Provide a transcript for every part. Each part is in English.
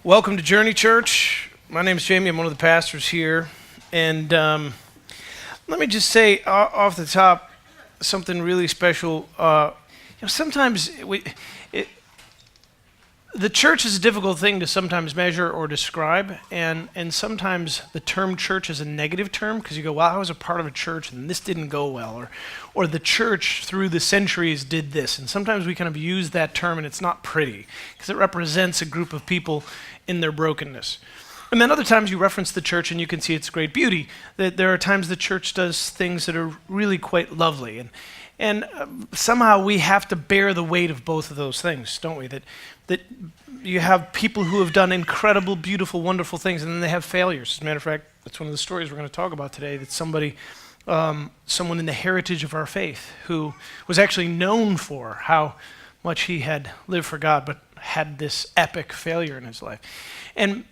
Welcome to Journey Church. My name is Jamie. I'm one of the pastors here. And let me just say off the top something really special. Sometimes the church is a difficult thing to sometimes measure or describe. And sometimes the term church is a negative term because you go, well, I was a part of a church and this didn't go well. Or the church through the centuries did this. And sometimes we kind of use that term and it's not pretty because it represents a group of people in their brokenness. And then other times you reference the church and you can see its great beauty. That there are times the church does things that are really quite lovely. And somehow we have to bear the weight of both of those things, don't we? That you have people who have done incredible, beautiful, wonderful things, and then they have failures. As a matter of fact, that's one of the stories we're going to talk about today, that someone in the heritage of our faith who was actually known for how much he had lived for God, but had this epic failure in his life. And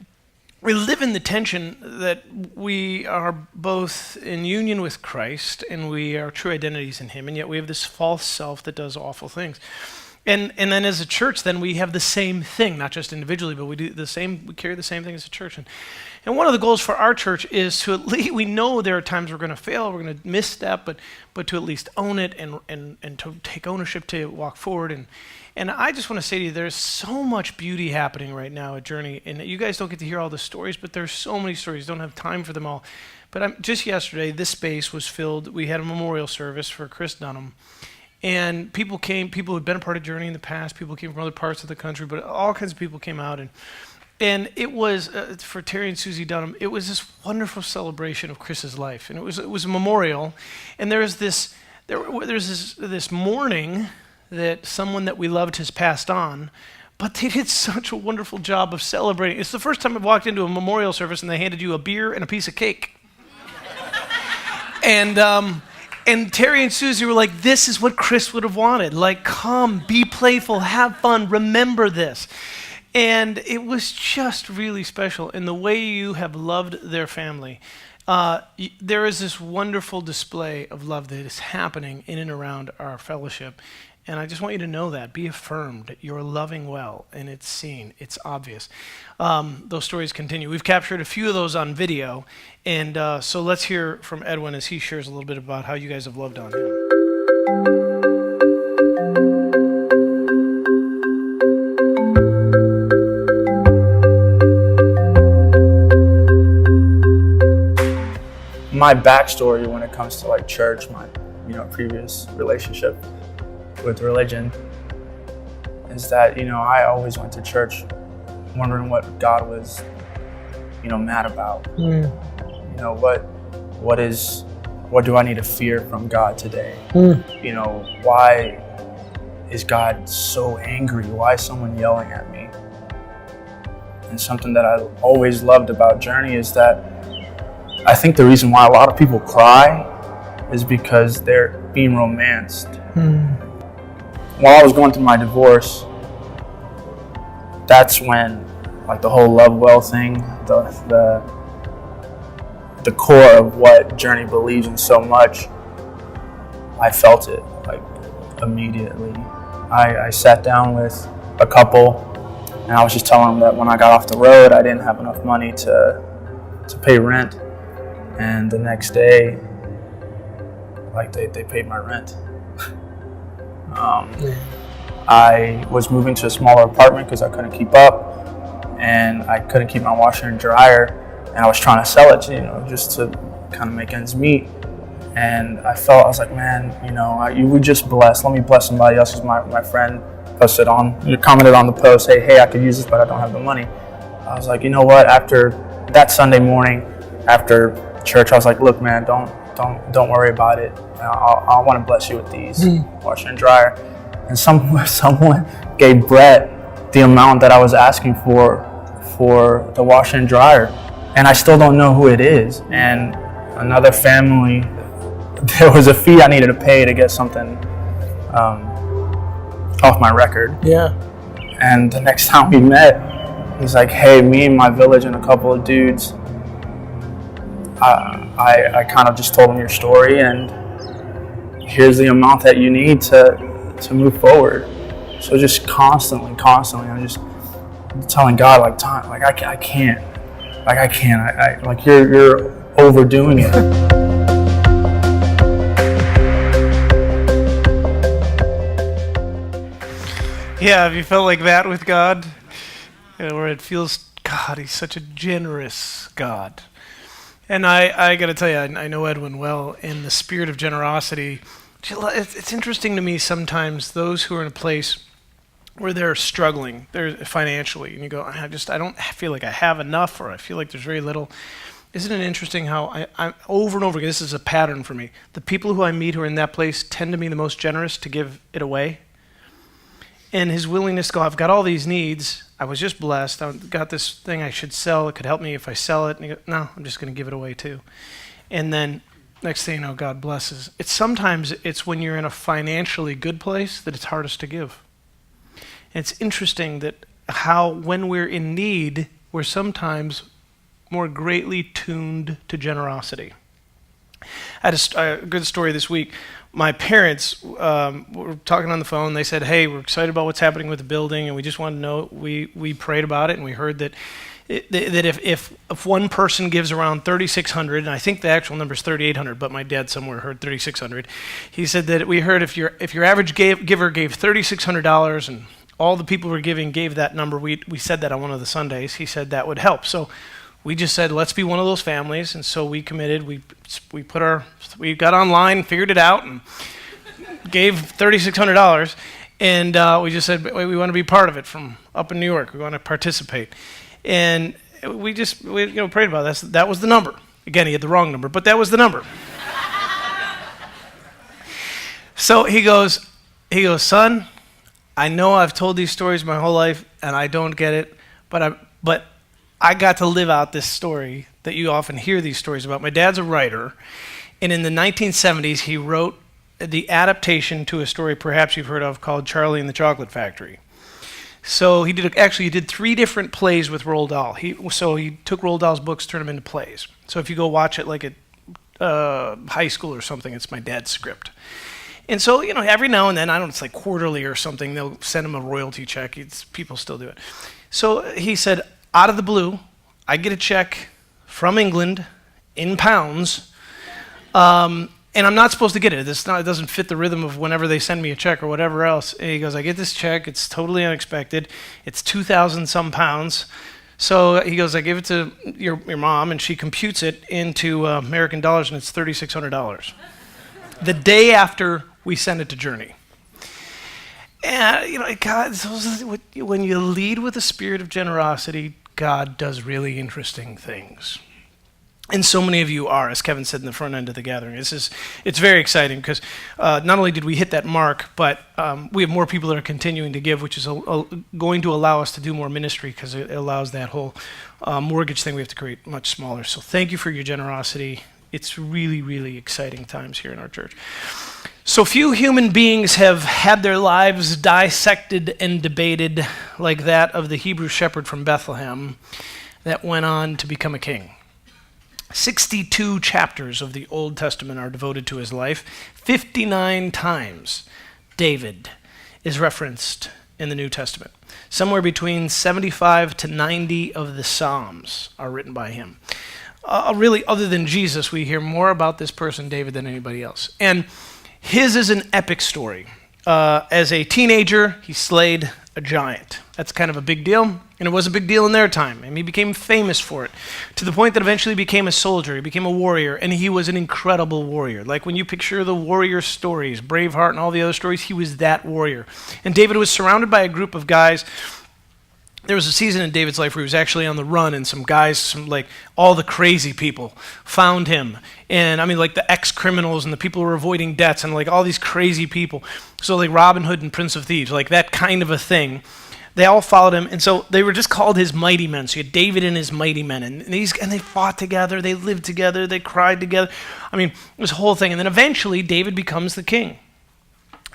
we live in the tension that we are both in union with Christ and we are true identities in him, and yet we have this false self that does awful things. And then as a church, then we have the same thing, not just individually, but we carry the same thing as a church. And one of the goals for our church is to at least, we know there are times we're going to fail, we're going to misstep, but to at least own it and to take ownership, to walk forward. And I just want to say to you, there's so much beauty happening right now at Journey. And you guys don't get to hear all the stories, but there's so many stories. Don't have time for them all. But just yesterday, this space was filled. We had a memorial service for Chris Dunham. And people who had been a part of Journey in the past, people came from other parts of the country, but all kinds of people came out. And it was, for Terry and Susie Dunham, it was this wonderful celebration of Chris's life. And it was a memorial. And there's this mourning that someone that we loved has passed on, but they did such a wonderful job of celebrating. It's the first time I've walked into a memorial service and they handed you a beer and a piece of cake. And Terry and Susie were like, this is what Chris would have wanted. Like, come, be playful, have fun, remember this. And it was just really special. And the way you have loved their family, there is this wonderful display of love that is happening in and around our fellowship. And I just want you to know that. Be affirmed. You're loving well, and it's seen. It's obvious. Those stories continue. We've captured a few of those on video, and so let's hear from Edwin as he shares a little bit about how you guys have loved on him. My backstory when it comes to like church, my previous relationship with religion is that I always went to church wondering what God was mad about. What do I need to fear from God today? Why is God so angry? Why is someone yelling at me? And something that I always loved about Journey is that I think the reason why a lot of people cry is because they're being romanced. While I was going through my divorce, that's when like the whole love well thing, the core of what Journey believes in so much, I felt it like immediately. I sat down with a couple and I was just telling them that when I got off the road, I didn't have enough money to pay rent. And the next day, like they paid my rent. I was moving to a smaller apartment because I couldn't keep up, and I couldn't keep my washer and dryer, and I was trying to sell it, just to kind of make ends meet. And I was like, man, you were just blessed. Let me bless somebody else. Because my friend commented on the post, hey, I could use this, but I don't have the money. I was like, you know what? After that Sunday morning, after church, I was like, look, man, don't worry about it. I want to bless you with these washer and dryer. And someone gave Brett the amount that I was asking for the washer and dryer, and I still don't know who it is. And another family, there was a fee I needed to pay to get something off my record. Yeah. And the next time we met, he's like, hey, me and my village and a couple of dudes, I kind of just told him your story, and here's the amount that you need to move forward. So just constantly, I'm just telling God, like, time, like I can't, like you're overdoing it. Yeah, have you felt like that with God? Where it feels, God, he's such a generous God. And I got to tell you, I know Edwin well, in the spirit of generosity. It's interesting to me sometimes, those who are in a place where they're struggling, they're financially, and you go, I don't feel like I have enough, or I feel like there's very little. Isn't it interesting how I over and over again, this is a pattern for me, the people who I meet who are in that place tend to be the most generous to give it away. And his willingness to go, I've got all these needs, I was just blessed, I've got this thing I should sell, it could help me if I sell it, and he goes, no, I'm just going to give it away too. And then next thing you know, God blesses. Sometimes it's when you're in a financially good place that it's hardest to give. And it's interesting that how when we're in need, we're sometimes more greatly tuned to generosity. I had a good story this week. My parents were talking on the phone. They said, hey, we're excited about what's happening with the building, and we just wanted to know, we prayed about it, and we heard that if one person gives around $3,600, and I think the actual number is $3,800, but my dad somewhere heard $3,600. He said that we heard if your average giver gave $3,600 and all the people who were giving gave that number, we said that on one of the Sundays, he said that would help. So we just said, let's be one of those families, and so we committed. We got online, figured it out, and gave $3,600, and we just said we want to be part of it from up in New York. We want to participate, and we prayed about it. That was the number. Again, he had the wrong number, but that was the number. So he goes, son, I know I've told these stories my whole life, and I don't get it, but I got to live out this story that you often hear these stories about. My dad's a writer, and in the 1970s, he wrote the adaptation to a story perhaps you've heard of called Charlie and the Chocolate Factory. So he did 3 different plays with Roald Dahl. He took Roald Dahl's books, turned them into plays. So if you go watch it like at high school or something, it's my dad's script. And so, every now and then, it's like quarterly or something, they'll send him a royalty check. People still do it. So he said, out of the blue, I get a check from England in pounds, and I'm not supposed to get it. It doesn't fit the rhythm of whenever they send me a check or whatever else. And he goes, I get this check. It's totally unexpected. It's 2,000 some pounds. So he goes, I give it to your mom, and she computes it into American dollars, and it's $3,600. The day after we send it to Journey. And, God, when you lead with a spirit of generosity, God does really interesting things. And so many of you are, as Kevin said in the front end of the gathering. It's very exciting because not only did we hit that mark, but we have more people that are continuing to give, which is going to allow us to do more ministry because it allows that whole mortgage thing we have to create much smaller. So thank you for your generosity. It's really, really exciting times here in our church. So few human beings have had their lives dissected and debated like that of the Hebrew shepherd from Bethlehem that went on to become a king. 62 chapters of the Old Testament are devoted to his life. 59 times David is referenced in the New Testament. Somewhere between 75 to 90 of the Psalms are written by him. Really, other than Jesus, we hear more about this person, David, than anybody else. And his is an epic story. As a teenager, he slayed a giant. That's kind of a big deal, and it was a big deal in their time, and he became famous for it, to the point that eventually he became a soldier, he became a warrior, and he was an incredible warrior. Like when you picture the warrior stories, Braveheart and all the other stories, he was that warrior. And David was surrounded by a group of guys. There was a season in David's life where he was actually on the run, and some guys, all the crazy people, found him. And like the ex-criminals and the people who were avoiding debts and all these crazy people. So like Robin Hood and Prince of Thieves, like that kind of a thing. They all followed him, and so they were just called his mighty men. So you had David and his mighty men, and they fought together, they lived together, they cried together. This whole thing. And then eventually David becomes the king.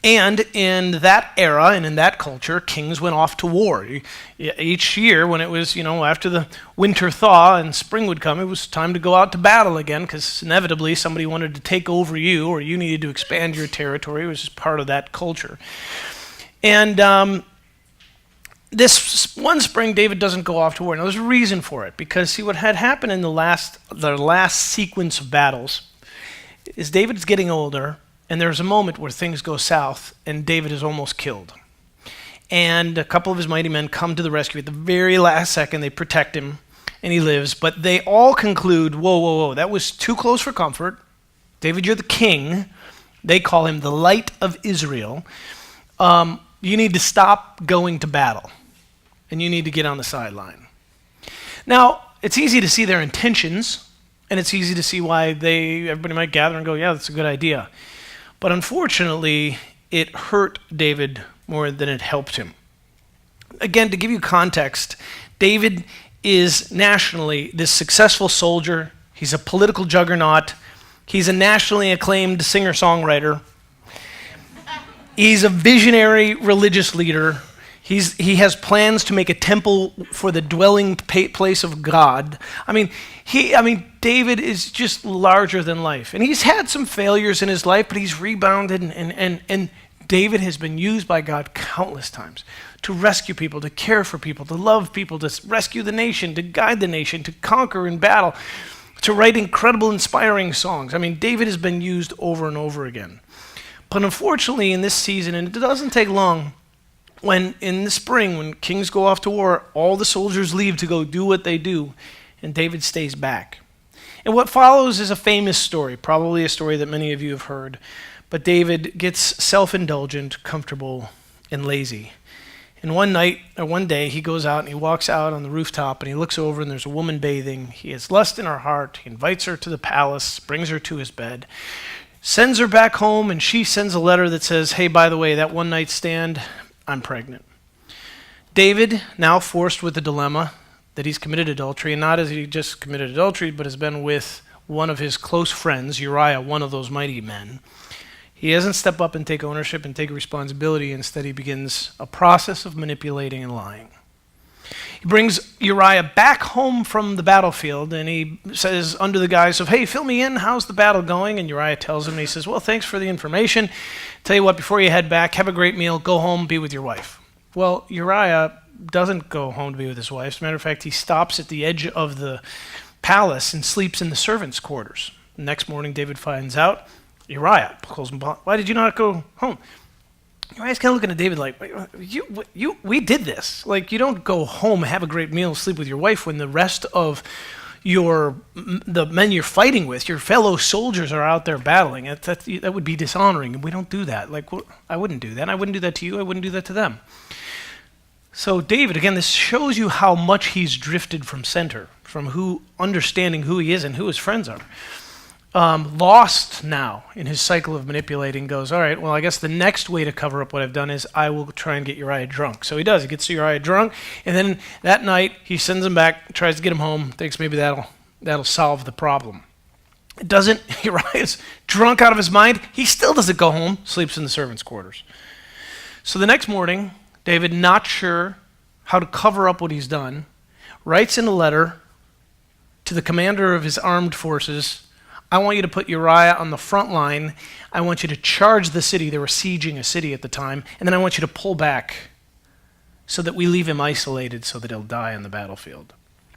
And in that era and in that culture, kings went off to war. Each year, when it was, after the winter thaw and spring would come, it was time to go out to battle again, because inevitably somebody wanted to take over you, or you needed to expand your territory. It was just part of that culture. And this one spring, David doesn't go off to war. Now, there's a reason for it, because see, what had happened in the last sequence of battles is David's getting older, and there's a moment where things go south, and David is almost killed. And a couple of his mighty men come to the rescue at the very last second. They protect him, and he lives. But they all conclude, whoa, that was too close for comfort. David, you're the king. They call him the Light of Israel. You need to stop going to battle, and you need to get on the sideline. Now, it's easy to see their intentions, and it's easy to see why everybody might gather and go, yeah, that's a good idea. But unfortunately, it hurt David more than it helped him. Again, to give you context, David is nationally this successful soldier. He's a political juggernaut. He's a nationally acclaimed singer-songwriter. He's a visionary religious leader. He has plans to make a temple for the dwelling place of God. David is just larger than life. And he's had some failures in his life, but he's rebounded, and David has been used by God countless times to rescue people, to care for people, to love people, to rescue the nation, to guide the nation, to conquer in battle, to write incredible, inspiring songs. David has been used over and over again. But unfortunately, in this season, and it doesn't take long, when in the spring, when kings go off to war, all the soldiers leave to go do what they do, and David stays back. And what follows is a famous story, probably a story that many of you have heard. But David gets self-indulgent, comfortable, and lazy. And one day, he goes out and he walks out on the rooftop and he looks over and there's a woman bathing. He has lust in her heart. He invites her to the palace, brings her to his bed, sends her back home, and she sends a letter that says, hey, by the way, that one night stand, I'm pregnant. David, now forced with the dilemma that he's committed adultery, and not as he just committed adultery, but has been with one of his close friends, Uriah, one of those mighty men. He doesn't step up and take ownership and take responsibility. Instead, he begins a process of manipulating and lying. He brings Uriah back home from the battlefield, and he says, under the guise of, hey, fill me in, how's the battle going? And Uriah tells him, and he says, well, thanks for the information. Tell you what, before you head back, have a great meal, go home, be with your wife. Well, Uriah doesn't go home to be with his wife. As a matter of fact, he stops at the edge of the palace and sleeps in the servants' quarters. The next morning, David finds out, Uriah calls him, why did you not go home? Uriah's kind of looking at David like, we did this. Like, you don't go home, have a great meal, sleep with your wife when the rest of the men you're fighting with, your fellow soldiers, are out there battling. That would be dishonoring, and we don't do that. Like, I wouldn't do that. I wouldn't do that to you. I wouldn't do that to them. So David, again, this shows you how much he's drifted from center, from understanding who he is and who his friends are. Lost now in his cycle of manipulating, goes, all right, well, I guess the next way to cover up what I've done is I will try and get Uriah drunk. So he does. He gets Uriah drunk, and then that night he sends him back, tries to get him home, thinks maybe that'll solve the problem. It doesn't. Uriah's drunk out of his mind. He still doesn't go home, sleeps in the servants' quarters. So the next morning, David, not sure how to cover up what he's done, writes in a letter to the commander of his armed forces, I want you to put Uriah on the front line. I want you to charge the city. They were sieging a city at the time. And then I want you to pull back so that we leave him isolated so that he'll die on the battlefield.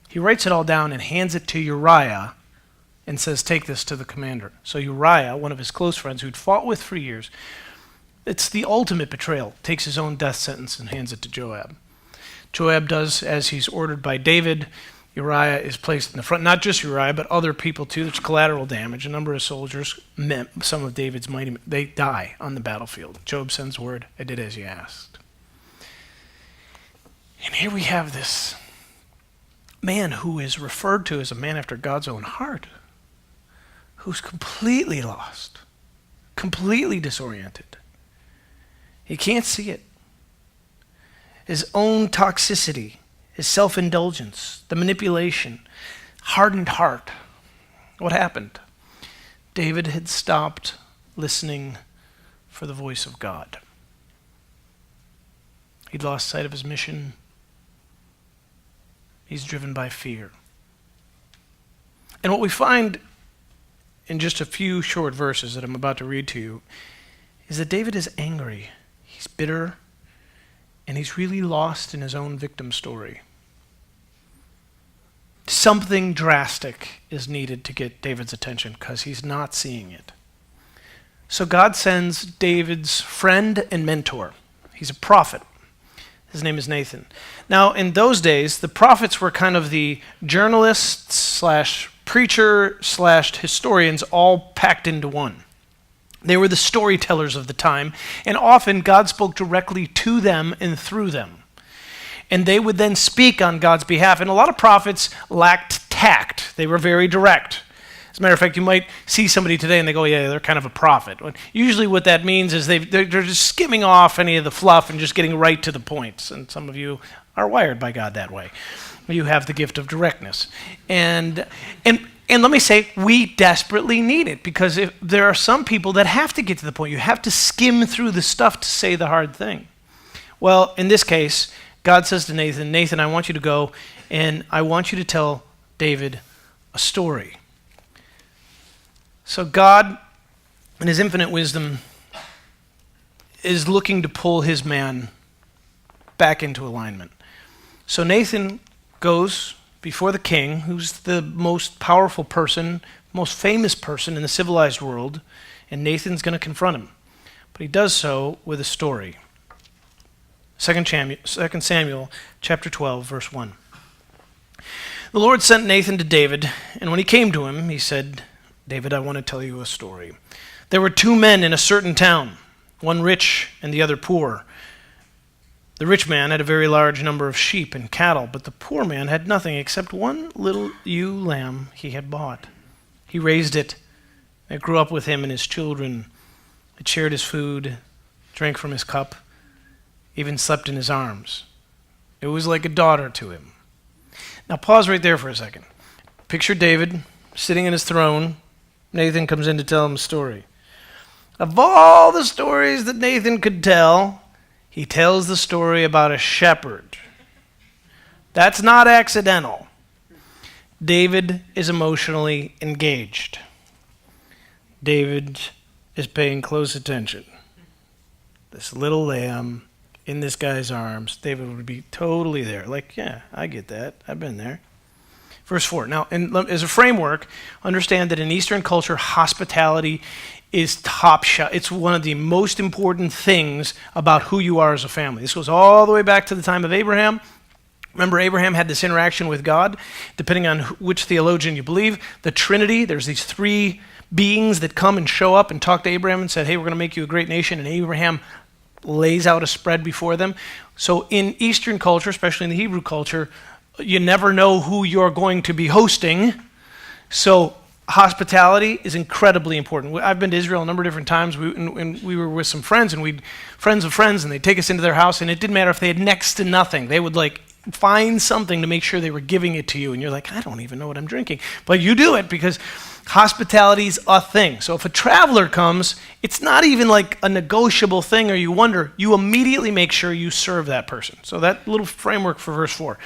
He writes it all down and hands it to Uriah and says, take this to the commander. So Uriah, one of his close friends who'd fought with for years, it's the ultimate betrayal, takes his own death sentence and hands it to Joab. Joab does as he's ordered by David. Uriah is placed in the front. Not just Uriah, but other people too. There's collateral damage. A number of soldiers, some of David's mighty men, they die on the battlefield. Job sends word, I did as you asked. And here we have this man who is referred to as a man after God's own heart, who's completely lost, completely disoriented. He can't see it. His own toxicity, his self-indulgence, the manipulation, hardened heart. What happened? David had stopped listening for the voice of God. He'd lost sight of his mission. He's driven by fear. And what we find in just a few short verses that I'm about to read to you is that David is angry. He's bitter, and he's really lost in his own victim story. Something drastic is needed to get David's attention because he's not seeing it. So God sends David's friend and mentor. He's a prophet. His name is Nathan. Now, in those days, the prophets were kind of the journalists slash preacher slash historians all packed into one. They were the storytellers of the time, and often God spoke directly to them and through them. And they would then speak on God's behalf. And a lot of prophets lacked tact. They were very direct. As a matter of fact, you might see somebody today and they go, yeah, they're kind of a prophet. Usually what that means is they're just skimming off any of the fluff and just getting right to the point. And some of you are wired by God that way. You have the gift of directness. And let me say, we desperately need it, because if there are some people that have to get to the point. You have to skim through the stuff to say the hard thing. Well, in this case, God says to Nathan, Nathan, I want you to go and I want you to tell David a story. So God, in his infinite wisdom, is looking to pull his man back into alignment. So Nathan goes before the king, who's the most powerful person, most famous person in the civilized world, and Nathan's going to confront him. But he does so with a story. 2 Samuel chapter 12, verse 1. The Lord sent Nathan to David, and when he came to him, he said, David, I want to tell you a story. There were two men in a certain town, one rich and the other poor. The rich man had a very large number of sheep and cattle, but the poor man had nothing except one little ewe lamb he had bought. He raised it. It grew up with him and his children. It shared his food, drank from his cup, even slept in his arms. It was like a daughter to him. Now pause right there for a second. Picture David sitting in his throne. Nathan comes in to tell him a story. Of all the stories that Nathan could tell, he tells the story about a shepherd. That's not accidental. David is emotionally engaged. David is paying close attention. This little lamb in this guy's arms, David would be totally there. Like, yeah, I get that. I've been there. Verse 4. Now, as a framework, understand that in Eastern culture, hospitality is top shelf. It's one of the most important things about who you are as a family. This goes all the way back to the time of Abraham. Remember, Abraham had this interaction with God. Depending on which theologian you believe, the Trinity, there's these three beings that come and show up and talk to Abraham and said, hey, we're going to make you a great nation. And Abraham lays out a spread before them. So in Eastern culture, especially in the Hebrew culture, you never know who you're going to be hosting. So hospitality is incredibly important. I've been to Israel a number of different times. We were with some friends, and friends of friends, and they'd take us into their house, and it didn't matter if they had next to nothing. They would find something to make sure they were giving it to you, and you're like, I don't even know what I'm drinking. But you do it because hospitality is a thing. So if a traveler comes, it's not even like a negotiable thing, or you wonder, you immediately make sure you serve that person. So that little framework for verse 4.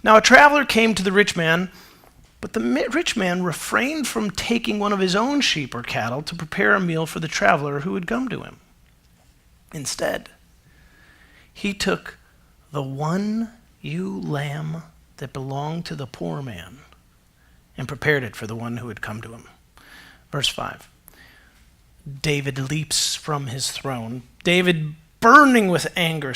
Now a traveler came to the rich man, but the rich man refrained from taking one of his own sheep or cattle to prepare a meal for the traveler who had come to him. Instead, he took the one ewe lamb that belonged to the poor man and prepared it for the one who had come to him. Verse 5. David leaps from his throne. David, burning with anger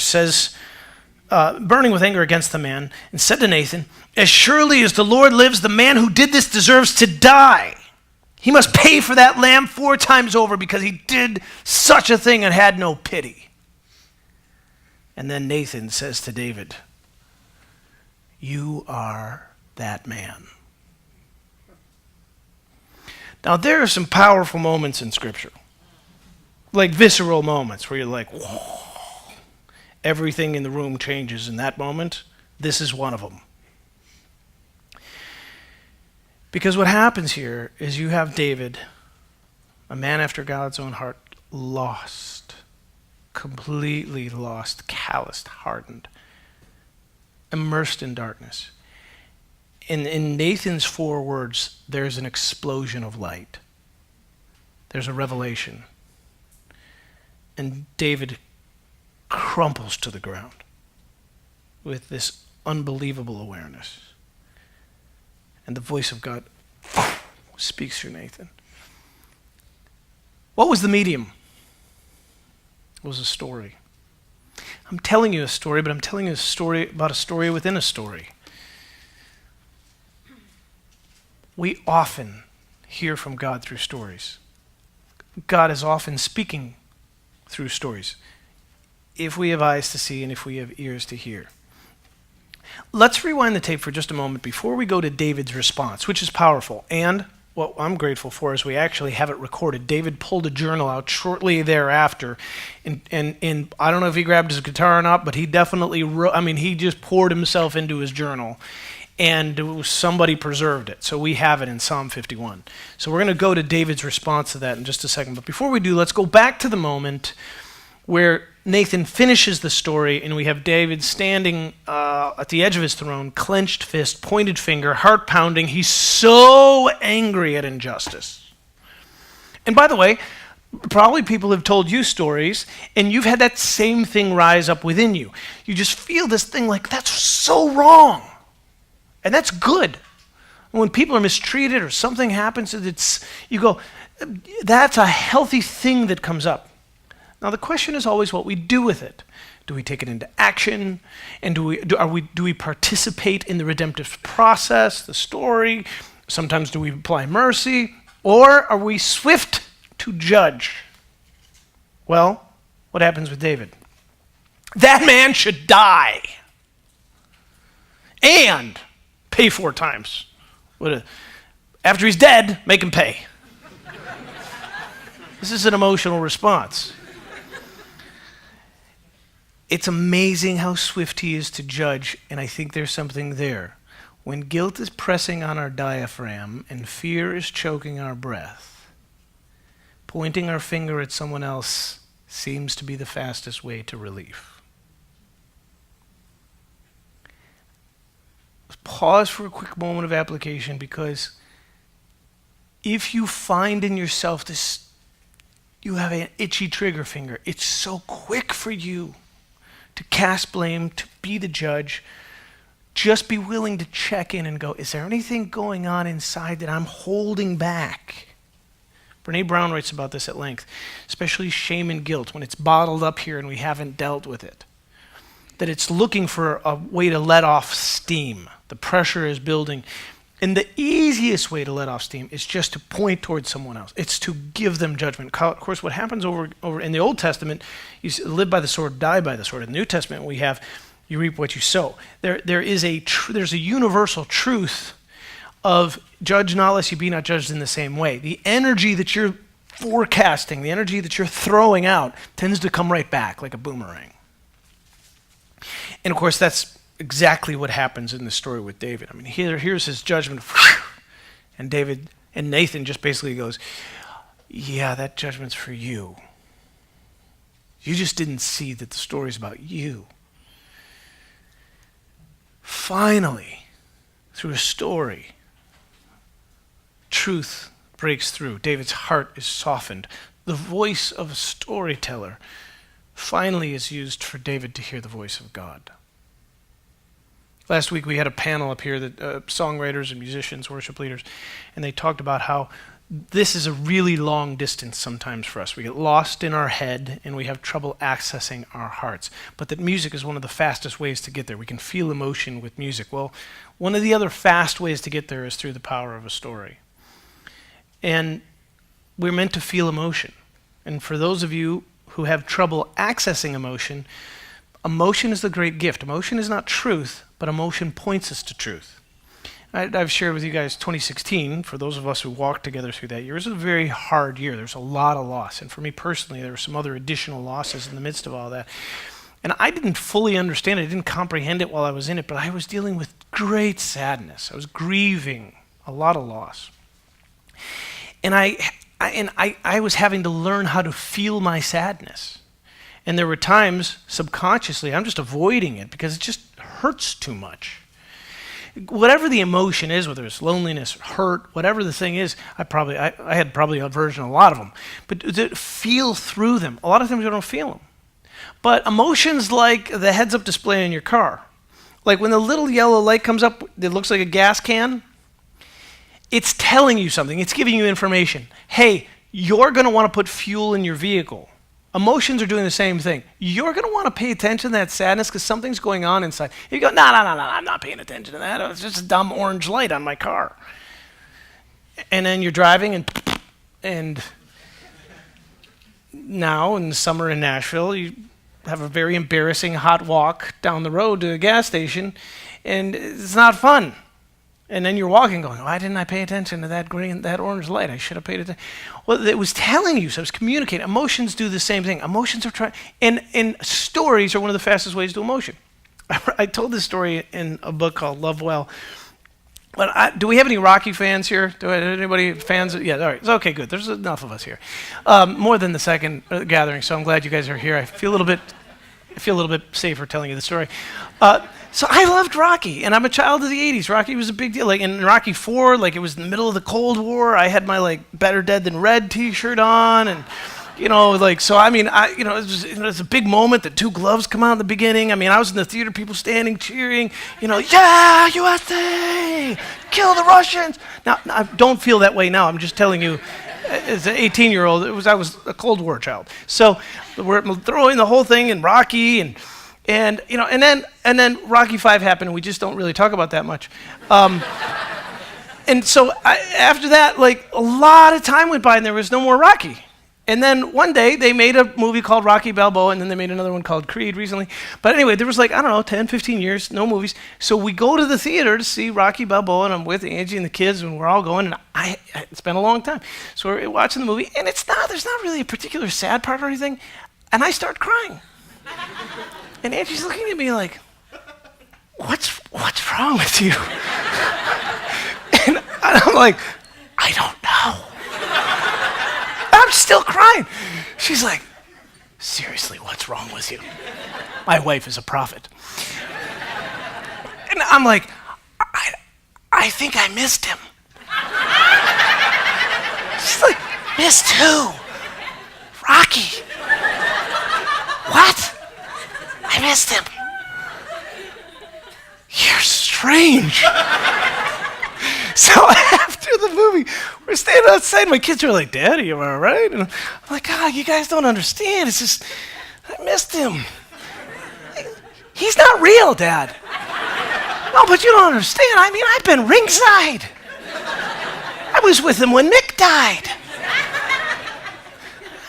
against the man, and said to Nathan, as surely as the Lord lives, the man who did this deserves to die. He must pay for that lamb 4 times over because he did such a thing and had no pity. And then Nathan says to David, you are that man. Now, there are some powerful moments in Scripture, like visceral moments where you're like, whoa, everything in the room changes in that moment. This is one of them. Because what happens here is you have David, a man after God's own heart, lost completely lost, calloused, hardened, immersed in darkness. In Nathan's 4 words, there's an explosion of light. There's a revelation. And David crumples to the ground with this unbelievable awareness. And the voice of God speaks through Nathan. What was the medium? It was a story. I'm telling you a story, but I'm telling you a story about a story within a story. We often hear from God through stories. God is often speaking through stories, if we have eyes to see and if we have ears to hear. Let's rewind the tape for just a moment before we go to David's response, which is powerful. And what I'm grateful for is we actually have it recorded. David pulled a journal out shortly thereafter, and I don't know if he grabbed his guitar or not, but he definitely he just poured himself into his journal, and somebody preserved it. So we have it in Psalm 51. So we're going to go to David's response to that in just a second. But before we do, let's go back to the moment where Nathan finishes the story, and we have David standing at the edge of his throne, clenched fist, pointed finger, heart pounding. He's so angry at injustice. And by the way, probably people have told you stories, and you've had that same thing rise up within you. You just feel this thing like, that's so wrong. And that's good. When people are mistreated or something happens, you go, that's a healthy thing that comes up. Now the question is always what we do with it. Do we take it into action? And do we participate in the redemptive process, the story? Sometimes do we apply mercy? Or are we swift to judge? Well, what happens with David? That man should die. And pay 4 times. After he's dead, make him pay. This is an emotional response. It's amazing how swift he is to judge, and I think there's something there. When guilt is pressing on our diaphragm and fear is choking our breath, pointing our finger at someone else seems to be the fastest way to relief. Let's pause for a quick moment of application, because if you find in yourself this, you have an itchy trigger finger, it's so quick for you to cast blame, to be the judge. Just be willing to check in and go, is there anything going on inside that I'm holding back? Brene Brown writes about this at length, especially shame and guilt, when it's bottled up here and we haven't dealt with it. That it's looking for a way to let off steam. The pressure is building. And the easiest way to let off steam is just to point towards someone else. It's to give them judgment. Of course, what happens over in the Old Testament, you live by the sword, die by the sword. In the New Testament, we have you reap what you sow. There's a universal truth of judge not lest you be not judged in the same way. The energy that you're forecasting, the energy that you're throwing out, tends to come right back like a boomerang. And of course, that's exactly what happens in the story with David. I mean, here's his judgment, and Nathan just basically goes, yeah, that judgment's for you. You just didn't see that the story's about you. Finally, through a story, truth breaks through. David's heart is softened. The voice of a storyteller finally is used for David to hear the voice of God. Last week we had a panel up here that songwriters and musicians, worship leaders, and they talked about how this is a really long distance sometimes for us. We get lost in our head and we have trouble accessing our hearts. But that music is one of the fastest ways to get there. We can feel emotion with music. Well, one of the other fast ways to get there is through the power of a story. And we're meant to feel emotion. And for those of you who have trouble accessing emotion, emotion is the great gift. Emotion is not truth, but emotion points us to truth. I've shared with you guys 2016, for those of us who walked together through that year, it was a very hard year. There's a lot of loss. And for me personally, there were some other additional losses in the midst of all that. And I didn't fully understand it. I didn't comprehend it while I was in it, but I was dealing with great sadness. I was grieving a lot of loss. And I was having to learn how to feel my sadness. And there were times, subconsciously, I'm just avoiding it because it just hurts too much. Whatever the emotion is, whether it's loneliness, hurt, whatever the thing is, I had probably aversion to a lot of them. But to feel through them, a lot of times we don't feel them. But emotions like the heads-up display in your car, like when the little yellow light comes up that looks like a gas can, it's telling you something. It's giving you information. Hey, you're going to want to put fuel in your vehicle. Emotions are doing the same thing. You're going to want to pay attention to that sadness because something's going on inside. You go, no, I'm not paying attention to that. It's just a dumb orange light on my car. And then you're driving, and now in the summer in Nashville, you have a very embarrassing hot walk down the road to a gas station, and it's not fun. And then you're walking going, why didn't I pay attention to that orange light? I should have paid attention. Well, it was telling you, so it was communicating. Emotions do the same thing. Emotions are trying, and stories are one of the fastest ways to emotion. I told this story in a book called Love Well. But do we have any Rocky fans here? Anybody fans? Yeah, all right. Okay, good. There's enough of us here. More than the second gathering, so I'm glad you guys are here. I feel a little bit safer telling you the story. So I loved Rocky, and I'm a child of the 80s. Rocky was a big deal. Like in Rocky 4, like it was in the middle of the Cold War. I had my like Better Dead Than Red t-shirt on, and so I mean, it was a big moment. The two gloves come out in the beginning. I mean, I was in the theater, people standing, cheering, yeah, USA, kill the Russians. Now, I don't feel that way now. I'm just telling you, as an 18-year-old, I was a Cold War child. So we're throwing the whole thing in Rocky, and then Rocky 5 happened, and we just don't really talk about that much. And so after that, like a lot of time went by, and there was no more Rocky. And then one day, they made a movie called Rocky Balboa, and then they made another one called Creed recently. But anyway, there was 10, 15 years, no movies. So we go to the theater to see Rocky Balboa, and I'm with Angie and the kids, and we're all going, and it's been a long time. So we're watching the movie, and there's not really a particular sad part or anything, and I start crying. And Angie's looking at me like, what's wrong with you? And I'm like, I don't know. I'm still crying. She's like, seriously, what's wrong with you? My wife is a prophet. And I'm like, I think I missed him. She's like, missed who? Rocky. What? I missed him. You're strange. So after the movie, we're standing outside. My kids are like, Daddy, am I all right? And I'm like, you guys don't understand. It's just, I missed him. He's not real, Dad. No, but you don't understand. I mean, I've been ringside. I was with him when Mick died.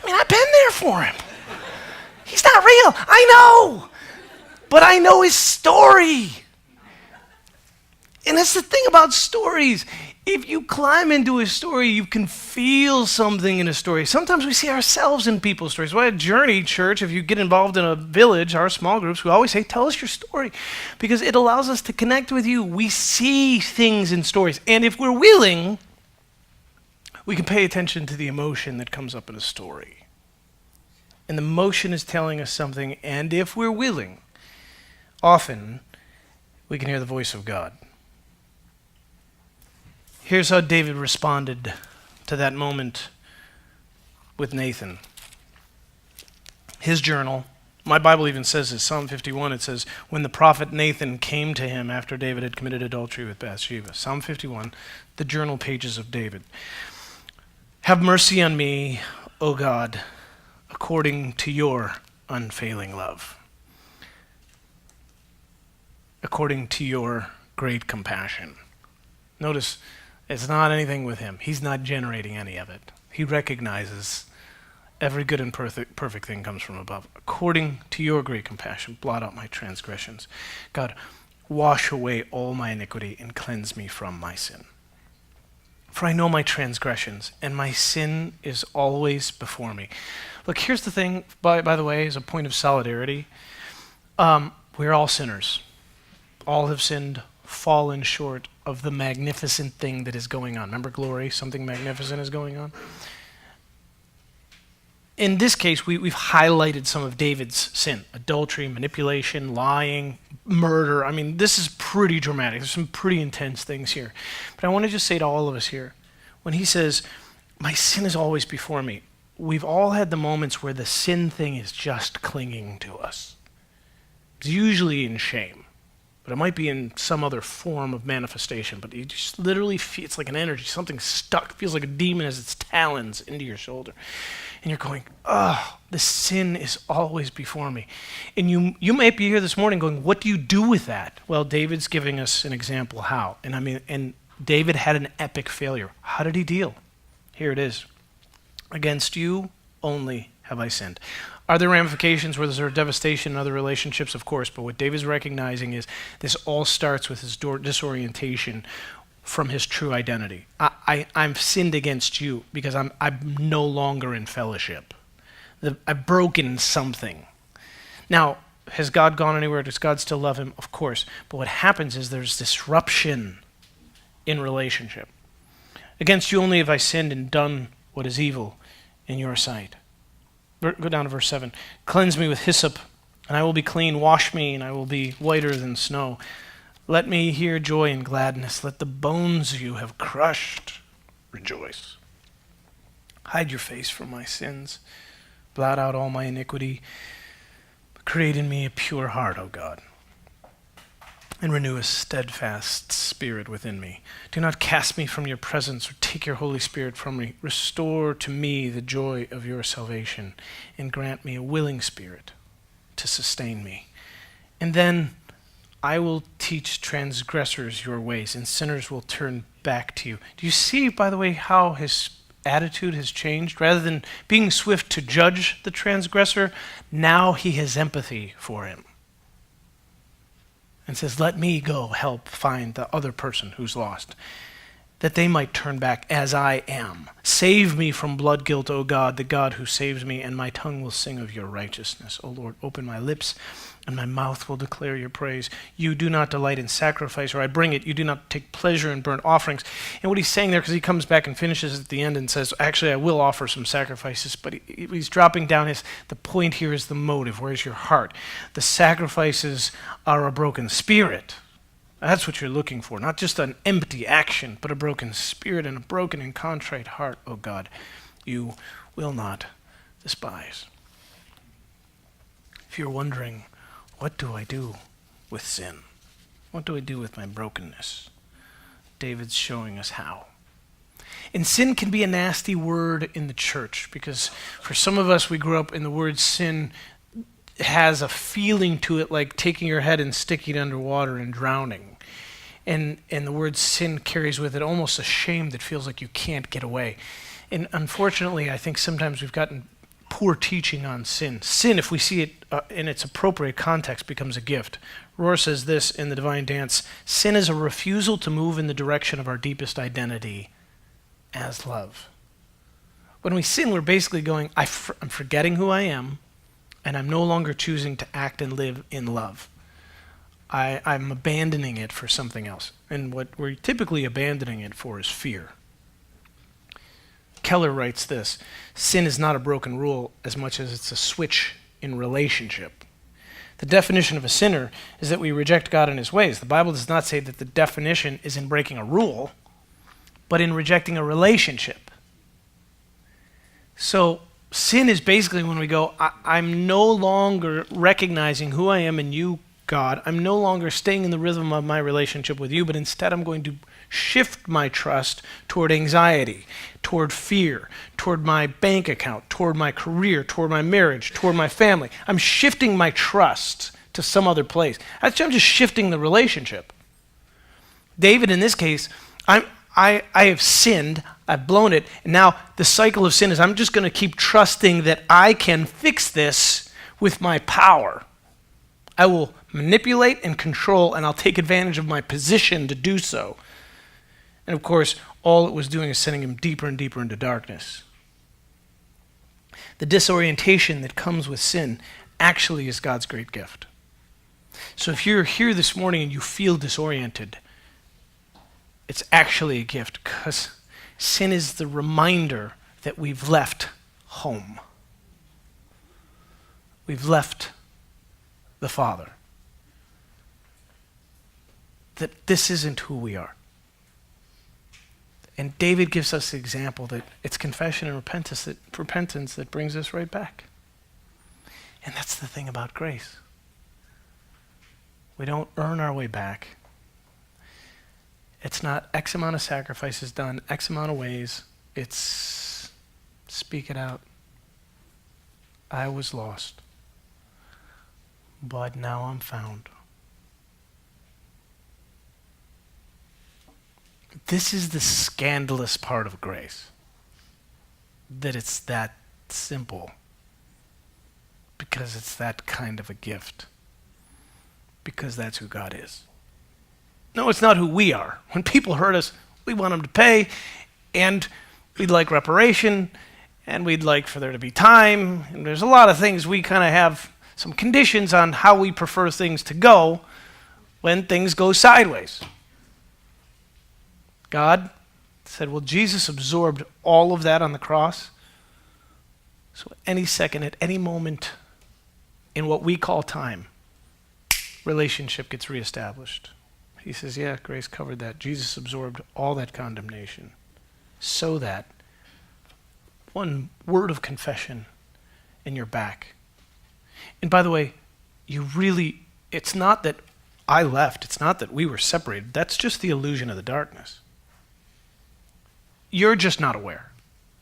I mean, I've been there for him. He's not real. I know. But I know his story. And that's the thing about stories. If you climb into a story, you can feel something in a story. Sometimes we see ourselves in people's stories. Well, at Journey Church, if you get involved in a village, our small groups, we always say, tell us your story. Because it allows us to connect with you. We see things in stories. And if we're willing, we can pay attention to the emotion that comes up in a story. And the emotion is telling us something. And if we're willing, often we can hear the voice of God. Here's how David responded to that moment with Nathan. His journal, my Bible even says this, Psalm 51, it says, when the prophet Nathan came to him after David had committed adultery with Bathsheba. Psalm 51, the journal pages of David. Have mercy on me, O God, according to your unfailing love. According to your great compassion. Notice, it's not anything with him. He's not generating any of it. He recognizes every good and perfect thing comes from above. According to your great compassion, blot out my transgressions. God, wash away all my iniquity and cleanse me from my sin. For I know my transgressions, and my sin is always before me. Look, here's the thing, by the way, as a point of solidarity. We're all sinners. All have sinned, fallen short of the magnificent thing that is going on. Remember glory? Something magnificent is going on. in this case, we've highlighted some of David's sin: adultery, manipulation, lying, murder. I mean, this is pretty dramatic. There's some pretty intense things here. But I want to just say to all of us here, when he says, my sin is always before me, we've all had the moments where the sin thing is just clinging to us. It's usually in shame, but it might be in some other form of manifestation. But you just literally feel, it's like an energy, something stuck, feels like a demon has its talons into your shoulder. And you're going, oh, the sin is always before me. And you might be here this morning going, what do you do with that? Well, David's giving us an example how. And David had an epic failure. How did he deal? Here it is. Against you only have I sinned. Are there ramifications where there's devastation in other relationships? Of course, but what David's recognizing is this all starts with his disorientation from his true identity. I've sinned against you because I'm no longer in fellowship. I've broken something. Now, has God gone anywhere? Does God still love him? Of course. But what happens is there's disruption in relationship. Against you only have I sinned and done what is evil in your sight. Go down to verse 7. Cleanse me with hyssop, and I will be clean. Wash me, and I will be whiter than snow. Let me hear joy and gladness. Let the bones you have crushed rejoice. Hide your face from my sins. Blot out all my iniquity. Create in me a pure heart, O God, and renew a steadfast spirit within me. Do not cast me from your presence or take your Holy Spirit from me. Restore to me the joy of your salvation and grant me a willing spirit to sustain me. And then I will teach transgressors your ways, and sinners will turn back to you. Do you see, by the way, how his attitude has changed? Rather than being swift to judge the transgressor, now he has empathy for him. And says, let me go help find the other person who's lost, that they might turn back as I am. Save me from blood guilt, O God, the God who saves me, and my tongue will sing of your righteousness. O Lord, open my lips, and my mouth will declare your praise. You do not delight in sacrifice, or I bring it. You do not take pleasure in burnt offerings. And what he's saying there, because he comes back and finishes at the end and says, actually, I will offer some sacrifices, but he's dropping down the point here is the motive. Where's your heart? The sacrifices are a broken spirit. That's what you're looking for, not just an empty action, but a broken spirit and a broken and contrite heart, O God, you will not despise. If you're wondering, what do I do with sin? What do I do with my brokenness? David's showing us how. And sin can be a nasty word in the church because for some of us, we grew up in the word sin has a feeling to it like taking your head and sticking it underwater and drowning. And the word sin carries with it almost a shame that feels like you can't get away. And unfortunately, I think sometimes we've gotten poor teaching on sin. Sin, if we see it in its appropriate context, becomes a gift. Rohr says this in The Divine Dance: sin is a refusal to move in the direction of our deepest identity as love. When we sin, we're basically going, I'm forgetting who I am, and I'm no longer choosing to act and live in love. I'm abandoning it for something else. And what we're typically abandoning it for is fear. Keller writes this: sin is not a broken rule as much as it's a switch in relationship. The definition of a sinner is that we reject God and his ways. The Bible does not say that the definition is in breaking a rule, but in rejecting a relationship. So sin is basically when we go, I'm no longer recognizing who I am in you, God. I'm no longer staying in the rhythm of my relationship with you, but instead I'm going to shift my trust toward anxiety, toward fear, toward my bank account, toward my career, toward my marriage, toward my family. I'm shifting my trust to some other place. I'm just shifting the relationship. David, in this case, I have sinned, I've blown it, and now the cycle of sin is I'm just going to keep trusting that I can fix this with my power. I will manipulate and control, and I'll take advantage of my position to do so. And of course, all it was doing is sending him deeper and deeper into darkness. The disorientation that comes with sin actually is God's great gift. So if you're here this morning and you feel disoriented, it's actually a gift, because sin is the reminder that we've left home. We've left the Father. That this isn't who we are. And David gives us the example that it's confession and repentance that brings us right back. And that's the thing about grace. We don't earn our way back. It's not X amount of sacrifices done, X amount of ways. It's speak it out. I was lost, but now I'm found. This is the scandalous part of grace, that it's that simple, because it's that kind of a gift, because that's who God is. No, it's not who we are. When people hurt us, we want them to pay, and we'd like reparation, and we'd like for there to be time, and there's a lot of things we kind of have some conditions on how we prefer things to go when things go sideways. God said, well, Jesus absorbed all of that on the cross. So any second, at any moment, in what we call time, relationship gets reestablished. He says, yeah, grace covered that. Jesus absorbed all that condemnation so that one word of confession and you're back. And by the way, it's not that I left. It's not that we were separated. That's just the illusion of the darkness. You're just not aware.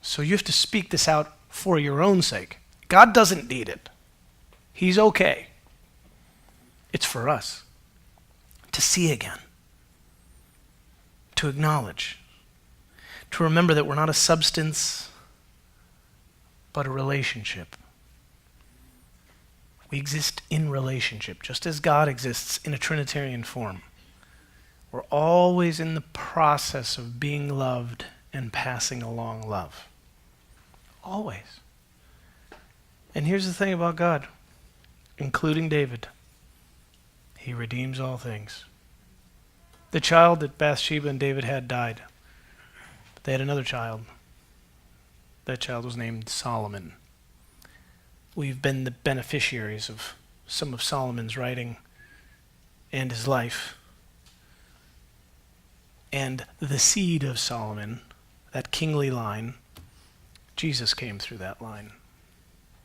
So you have to speak this out for your own sake. God doesn't need it. He's okay. It's for us to see again, to acknowledge, to remember that we're not a substance, but a relationship. We exist in relationship, just as God exists in a Trinitarian form. We're always in the process of being loved and passing along love. Always. And here's the thing about God, including David. He redeems all things. The child that Bathsheba and David had died. But they had another child. That child was named Solomon. We've been the beneficiaries of some of Solomon's writing and his life. And the seed of Solomon, that kingly line, Jesus came through that line,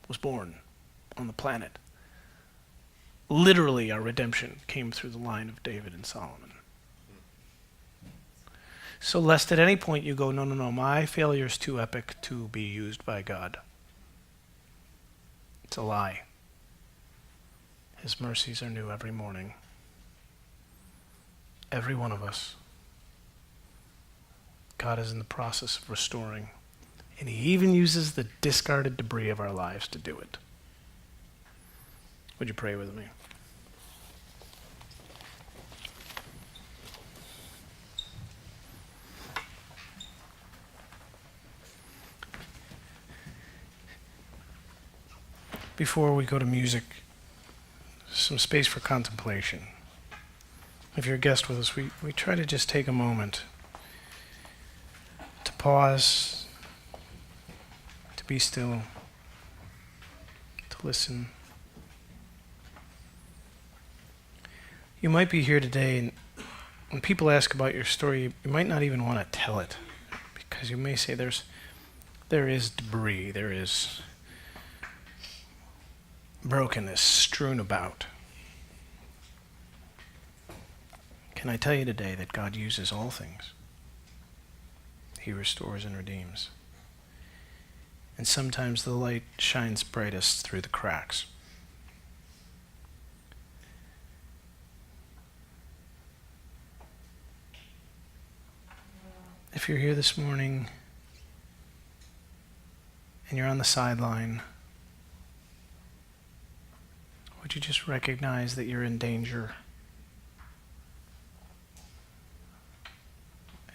was born on the planet. Literally, our redemption came through the line of David and Solomon. So lest at any point you go, no, my failure is too epic to be used by God. It's a lie. His mercies are new every morning. Every one of us. God is in the process of restoring. And he even uses the discarded debris of our lives to do it. Would you pray with me? Before we go to music, some space for contemplation. If you're a guest with us, we try to just take a moment to pause, to be still, to listen. You might be here today, and when people ask about your story, you might not even want to tell it, because you may say there is debris, there is brokenness strewn about. Can I tell you today that God uses all things? He restores and redeems. And sometimes the light shines brightest through the cracks. If you're here this morning and you're on the sideline, would you just recognize that you're in danger?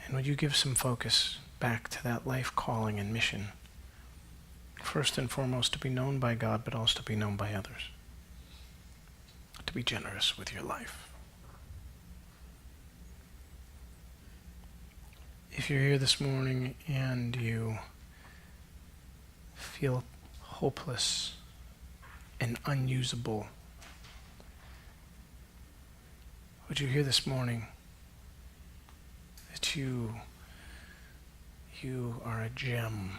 And would you give some focus back to that life calling and mission? First and foremost, to be known by God, but also to be known by others. To be generous with your life. If you're here this morning and you feel hopeless, and unusable. Would you hear this morning that you are a gem?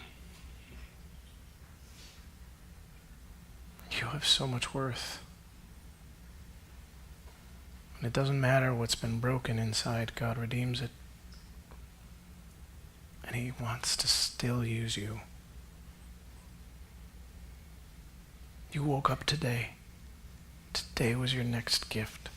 You have so much worth. And it doesn't matter what's been broken inside, God redeems it. And He wants to still use you. You woke up today. Today was your next gift.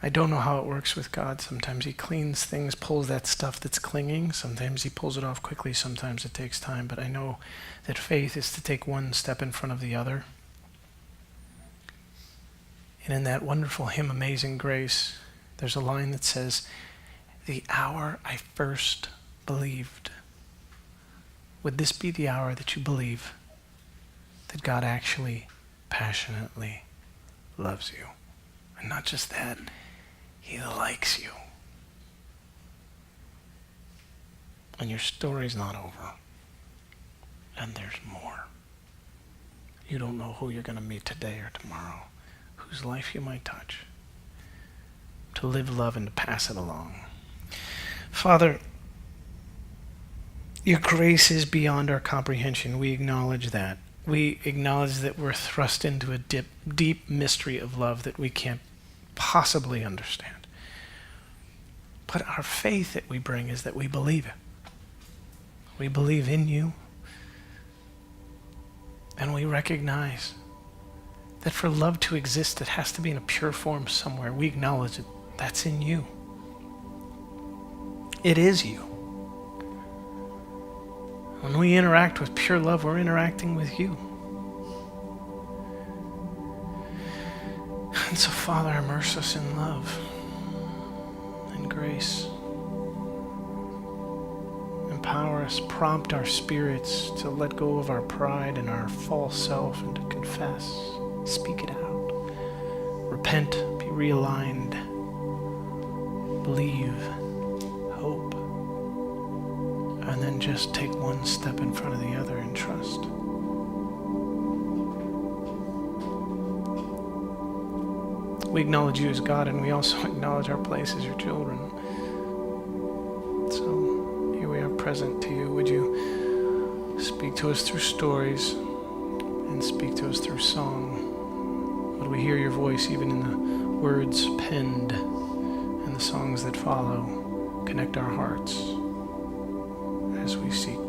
I don't know how it works with God. Sometimes He cleans things, pulls that stuff that's clinging. Sometimes He pulls it off quickly. Sometimes it takes time. But I know that faith is to take one step in front of the other. And in that wonderful hymn, Amazing Grace, there's a line that says, "The hour I first believed." Would this be the hour that you believe that God actually passionately loves you? And not just that, He likes you. And your story's not over. And there's more. You don't know who you're going to meet today or tomorrow, whose life you might touch. To live love and to pass it along. Father, your grace is beyond our comprehension. We acknowledge that. We acknowledge that we're thrust into a deep mystery of love that we can't possibly understand. But our faith that we bring is that we believe it. We believe in you. And we recognize that for love to exist, it has to be in a pure form somewhere. We acknowledge that that's in you. It is you. When we interact with pure love, we're interacting with you. And so, Father, immerse us in love and grace. Empower us, prompt our spirits to let go of our pride and our false self and to confess, speak it out, repent, be realigned, believe, hope, and then just take one step in front of the other and trust. We acknowledge you as God, and we also acknowledge our place as your children. So here we are present to you. Would you speak to us through stories and speak to us through song? Would we hear your voice even in the words penned and the songs that follow? Connect our hearts as we seek